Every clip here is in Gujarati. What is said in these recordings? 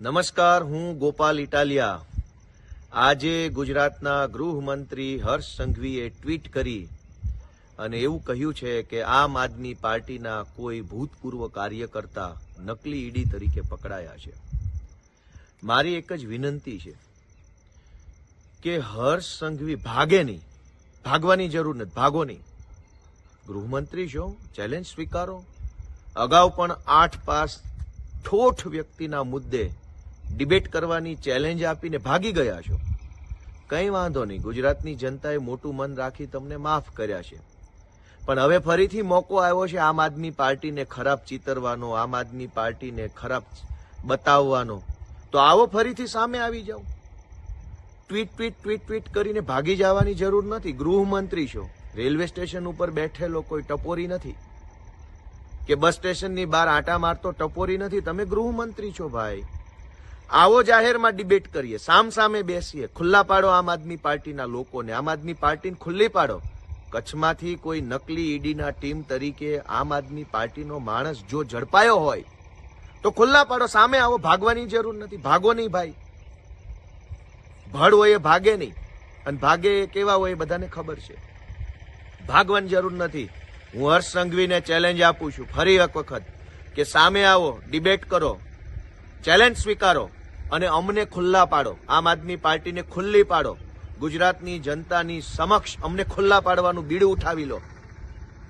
નમસ્કાર, હું ગોપાલ ઇટાલિયા। આજે ગુજરાતના ગૃહમંત્રી હર્ષ સંઘવીએ ટ્વીટ કરી અને એવું કહ્યું છે કે આમ આદમી પાર્ટીના કોઈ ભૂતપૂર્વ કાર્યકર્તા નકલી ઈડી તરીકે પકડાયા છે। મારી એક જ વિનંતી છે કે હર્ષ સંઘવી ભાગે નહીં, ભાગવાની જરૂર નથી, ભાગો નહીં। ગૃહમંત્રી છો, ચેલેન્જ સ્વીકારો। અગાઉ પણ 8 પાસ ઠોઠ વ્યક્તિના મુદ્દે ડિબેટ કરવાની ચેલેન્જ આપીને ભાગી ગયા છો। કંઈ વાંધો નહીં, ગુજરાતની જનતાએ મોટું મન રાખી તમને માફ કર્યા છે, પણ હવે ફરીથી મોકો આવ્યો છે આમ આદમી પાર્ટીને ખરાબ ચિતરવાનો, આમ આદમી પાર્ટીને ખરાબ બતાવવાનો। તો આવો, ફરીથી સામે આવી જાઓ। ટ્વીટ કરીને ભાગી જવાની જરૂર નથી। ગૃહમંત્રી છો, રેલવે સ્ટેશન ઉપર બેઠેલો કોઈ ટપોરી નથી કે બસ સ્ટેશનની બહાર આંટા મારતો ટપોરી નથી। તમે ગૃહમંત્રી છો ભાઈ। આવો, જાહેરમાં ડિબેટ કરીએ, સામે બેસીએ, ખુલ્લા પાડો આમ આદમી પાર્ટીના લોકોને, આમ આદમી પાર્ટીને ખુલ્લી પાડો। કચ્છમાંથી કોઈ નકલી ઈડીના ટીમ તરીકે આમ આદમી પાર્ટીનો માણસ જો ઝડપાયો હોય તો ખુલ્લા પાડો, સામે આવો, ભાગવાની જરૂર નથી। ભાગો નહીં ભાઈ, ભડ હોય એ ભાગે નહીં, અને ભાગે એ કેવા હોય એ બધાને ખબર છે। ભાગવાની જરૂર નથી। હું હર્ષ સંઘવીને ચેલેન્જ આપું છું ફરી એક વખત કે સામે આવો, ડિબેટ કરો, ચેલેન્જ સ્વીકારો અને અમને ખુલ્લા પાડો, આમ આદમી પાર્ટીને ખુલ્લી પાડો। ગુજરાતની જનતાની સમક્ષ અમને ખુલ્લા પાડવાનું બીડું ઉઠાવી લો।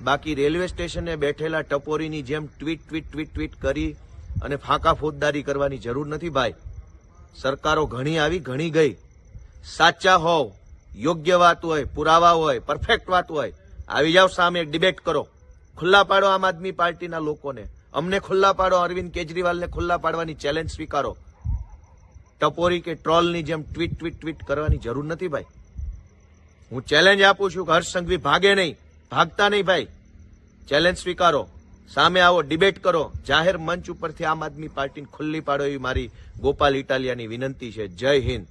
બાકી રેલવે સ્ટેશને બેઠેલા ટપોરીની જેમ ટ્વીટ કરી અને ફાંકા ફોજદારી કરવાની જરૂર નથી ભાઈ। સરકારો ઘણી આવી, ઘણી ગઈ। સાચા હોવ, યોગ્ય વાત હોય, પુરાવા હોય, પરફેક્ટ વાત હોય, આવી જાઓ, સામે ડિબેટ કરો, ખુલ્લા પાડો આમ આદમી પાર્ટીના લોકોને, અમને ખુલ્લા પાડો, અરવિંદ કેજરીવાલને ખુલ્લા પાડવાની ચેલેન્જ સ્વીકારો। ટપોરી કે ટ્રોલની જેમ ટ્વીટ કરવાની જરૂર નથી ભાઈ। હું ચેલેન્જ આપું છું કે હર્ષ સંઘવી ભાગે નહીં, ભાગતા નહીં ભાઈ। ચેલેન્જ સ્વીકારો, સામે આવો, ડિબેટ કરો, જાહેર મંચ ઉપરથી આમ આદમી પાર્ટીને ખુલ્લી પાડો, એવી મારી ગોપાલ ઇટાલિયાની વિનંતી છે। જય હિન્દ।